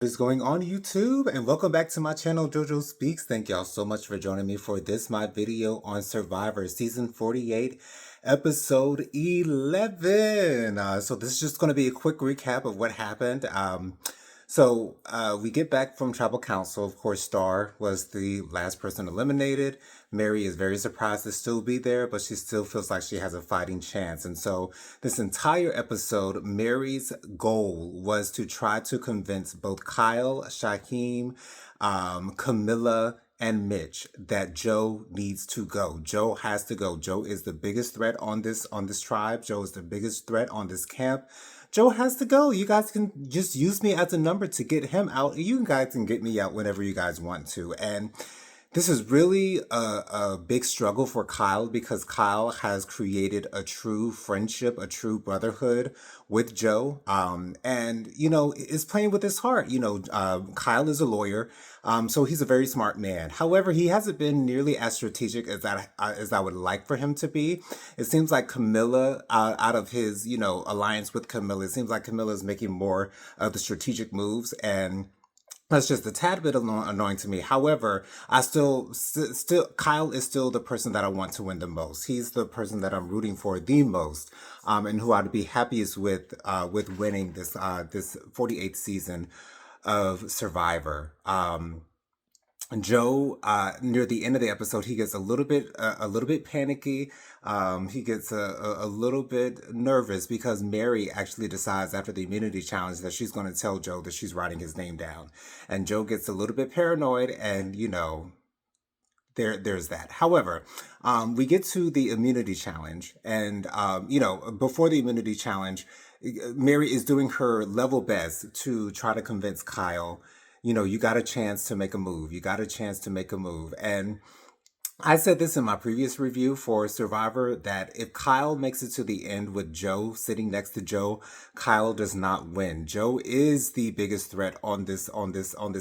What is going on YouTube, and welcome back to my channel JoJo Speaks. Thank y'all so much for joining me for this my video on Survivor season 48 episode 11. So this is just going to be a quick recap of what happened. We get back from tribal council. Of course, Star was the last person eliminated. Mary is very surprised to still be there, but she still feels like she has a fighting chance. And so this entire episode, Mary's goal was to try to convince both Kyle, Shaheem, Camilla, and Mitch that Joe needs to go. Joe has to go. Joe is the biggest threat on this tribe. Joe is the biggest threat on this camp. Joe has to go. You guys can just use me as a number to get him out. You guys can get me out whenever you guys want to. And this is really a big struggle for Kyle because Kyle has created a true friendship, a true brotherhood with Joe. Is playing with his heart. Kyle is a lawyer, so he's a very smart man. However, he hasn't been nearly as strategic as I would like for him to be. It seems like Camilla, out of his, alliance with Camilla, it seems like Camilla is making more of the strategic moves, and that's just a tad bit annoying to me. However, I still Kyle is still the person that I want to win the most. He's the person that I'm rooting for the most, and who I'd be happiest with winning this 48th season of Survivor. Joe, near the end of the episode, he gets a little bit panicky. He gets a little bit nervous because Mary actually decides after the immunity challenge that she's going to tell Joe that she's writing his name down, and Joe gets a little bit paranoid, and there's that. However, we get to the immunity challenge, and before the immunity challenge, Mary is doing her level best to try to convince Kyle, you got a chance to make a move. You got a chance to make a move. And I said this in my previous review for Survivor that if Kyle makes it to the end with Joe sitting next to Joe, Kyle does not win. Joe is the biggest threat on this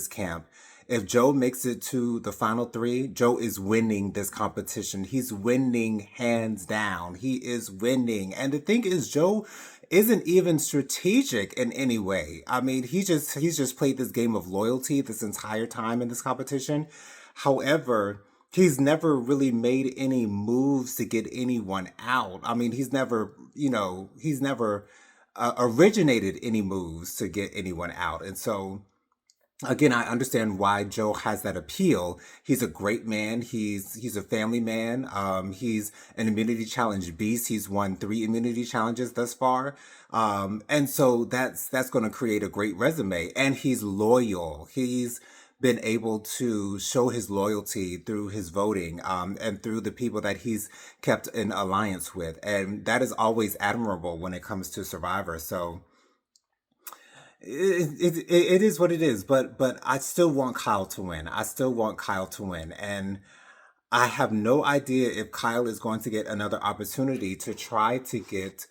camp. If Joe makes it to the final three, Joe is winning this competition. He's winning hands down. He is winning. And the thing is, Joe isn't even strategic in any way. I mean, he's just played this game of loyalty this entire time in this competition. However, he's never really made any moves to get anyone out. I mean, he's never originated any moves to get anyone out. And so again, I understand why Joe has that appeal. He's a great man. He's a family man. He's an immunity challenge beast. He's won 3 immunity challenges thus far. And so that's going to create a great resume. And he's loyal. He's been able to show his loyalty through his voting, and through the people that he's kept in alliance with. And that is always admirable when it comes to Survivor. So it is what it is, but I still want Kyle to win. I still want Kyle to win, and I have no idea if Kyle is going to get another opportunity to try to get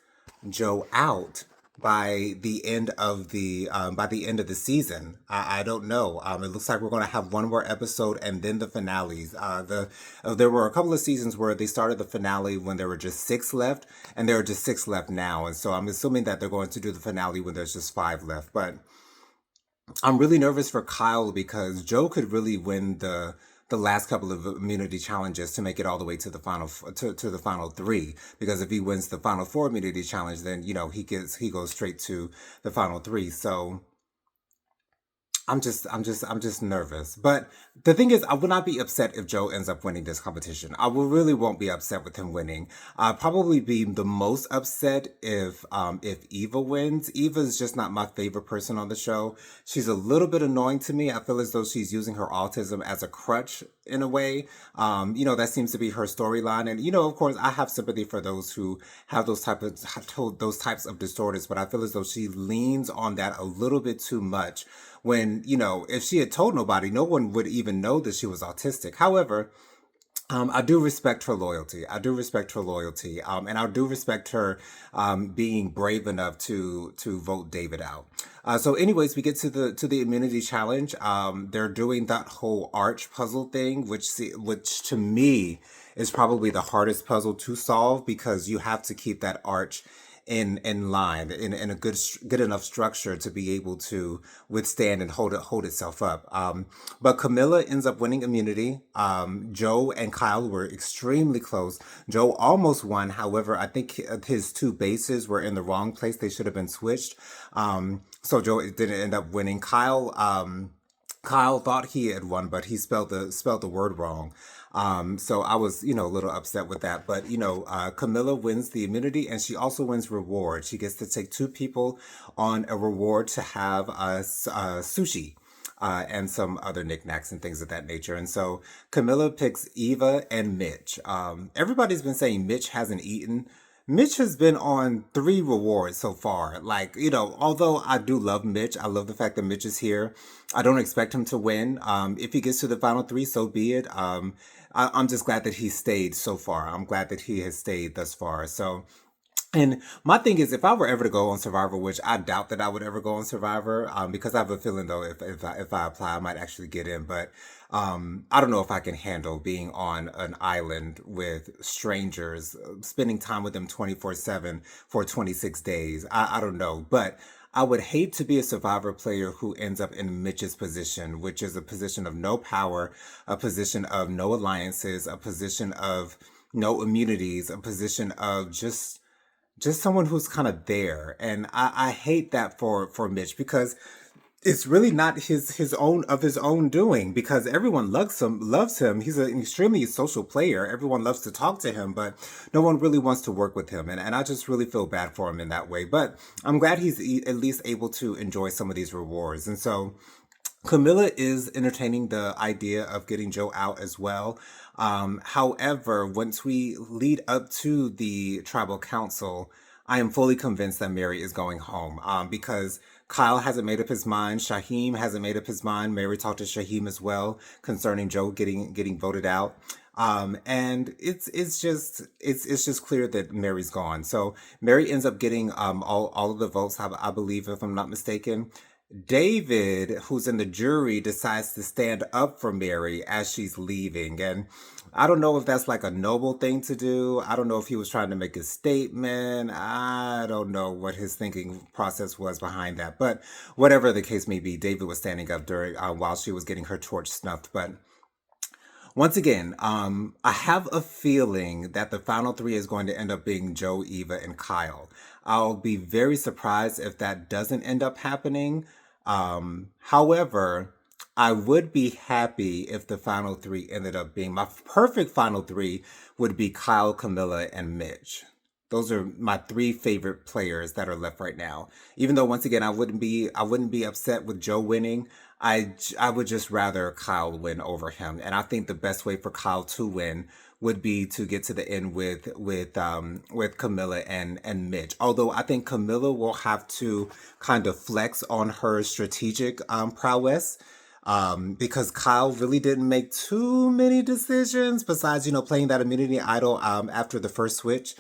Joe out by the end of the season. I don't know. It looks like we're going to have one more episode and then the finales. There were a couple of seasons where they started the finale when there were just 6 left, and there are just 6 left now. And so I'm assuming that they're going to do the finale when there's just 5 left. But I'm really nervous for Kyle because Joe could really win the last couple of immunity challenges to make it all the way to the final to the final 3. Because if he wins the final 4 immunity challenge, then he goes straight to the final 3. So I'm just nervous. But the thing is, I would not be upset if Joe ends up winning this competition. I will really won't be upset with him winning. I'll probably be the most upset if Eva wins. Eva is just not my favorite person on the show. She's a little bit annoying to me. I feel as though she's using her autism as a crutch in a way. That seems to be her storyline. And of course, I have sympathy for those who have those types of disorders, but I feel as though she leans on that a little bit too much when, if she had told nobody, no one would even know that she was autistic. However, I do respect her loyalty. I do respect her loyalty. And I do respect her being brave enough to vote David out. So anyways, we get to the immunity challenge. They're doing that whole arch puzzle thing, which to me is probably the hardest puzzle to solve because you have to keep that arch in line in a good enough structure to be able to withstand and hold itself up. But Camilla ends up winning immunity. Joe and Kyle were extremely close. Joe almost won. However, I think his two bases were in the wrong place. They should have been switched. So Joe didn't end up winning. Kyle thought he had won, but he spelled the word wrong. So I was, a little upset with that. But, Camilla wins the immunity and she also wins reward. She gets to take two people on a reward to have sushi. And some other knickknacks and things of that nature. And so Camilla picks Eva and Mitch. Everybody's been saying Mitch hasn't eaten. Mitch has been on 3 rewards so far. Like, although I do love Mitch, I love the fact that Mitch is here. I don't expect him to win. If he gets to the final 3, so be it. I'm just glad that he stayed so far. I'm glad that he has stayed thus far. So, and my thing is, if I were ever to go on Survivor, which I doubt that I would ever go on Survivor, because I have a feeling though, if I apply, I might actually get in. But I don't know if I can handle being on an island with strangers, spending time with them 24/7 for 26 days. I don't know, but I would hate to be a Survivor player who ends up in Mitch's position, which is a position of no power, a position of no alliances, a position of no immunities, a position of just someone who's kind of there. And I hate that for Mitch because it's really not his own doing because everyone loves him. He's an extremely social player. Everyone loves to talk to him, but no one really wants to work with him. And I just really feel bad for him in that way. But I'm glad he's at least able to enjoy some of these rewards. And so Camilla is entertaining the idea of getting Joe out as well. However, once we lead up to the tribal council, I am fully convinced that Mary is going home because Kyle hasn't made up his mind. Shaheem hasn't made up his mind. Mary talked to Shaheem as well concerning Joe getting voted out. And it's just clear that Mary's gone. So Mary ends up getting all of the votes, I believe, if I'm not mistaken. David, who's in the jury, decides to stand up for Mary as she's leaving. And I don't know if that's like a noble thing to do. I don't know if he was trying to make a statement. I don't know what his thinking process was behind that. But whatever the case may be, David was standing up during while she was getting her torch snuffed. But once again, I have a feeling that the final 3 is going to end up being Joe, Eva, and Kyle. I'll be very surprised if that doesn't end up happening. However, I would be happy if the final 3 ended up being my perfect final 3 would be Kyle, Camilla, and Mitch. Those are my 3 favorite players that are left right now. Even though once again I wouldn't be upset with Joe winning. I would just rather Kyle win over him. And I think the best way for Kyle to win would be to get to the end with Camilla and Mitch. Although I think Camilla will have to kind of flex on her strategic prowess. Because Kyle really didn't make too many decisions besides, playing that immunity idol after the first switch.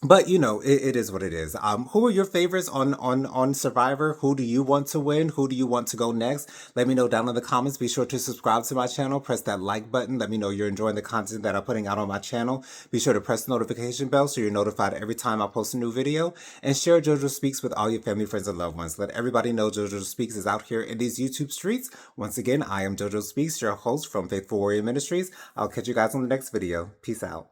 But it is what it is. Who are your favorites on Survivor? Who do you want to win? Who do you want to go next? Let me know down in the comments. Be sure to subscribe to my channel. Press that like button. Let me know you're enjoying the content that I'm putting out on my channel. Be sure to press the notification bell so you're notified every time I post a new video. And share JoJo Speaks with all your family, friends, and loved ones. Let everybody know JoJo Speaks is out here in these YouTube streets. Once again, I am JoJo Speaks, your host from Faithful Warrior Ministries. I'll catch you guys on the next video. Peace out.